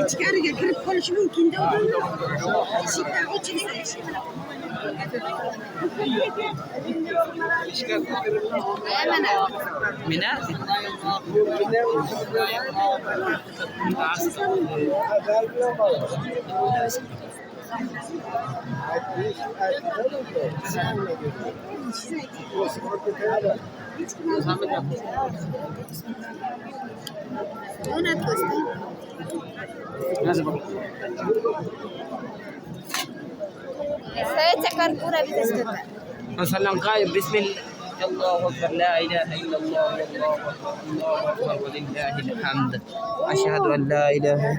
İçeri girip konuşmanın kinde olduğunu eşikten o çizgi. Mina? Saya cakar pura bisa sebentar. Masalang kayo, bismillah. Allahu Akbar, la ilaha illallah, Allahu Akbar, Allahu Akbar, walillahil hamd. Asyhadu an la ilaha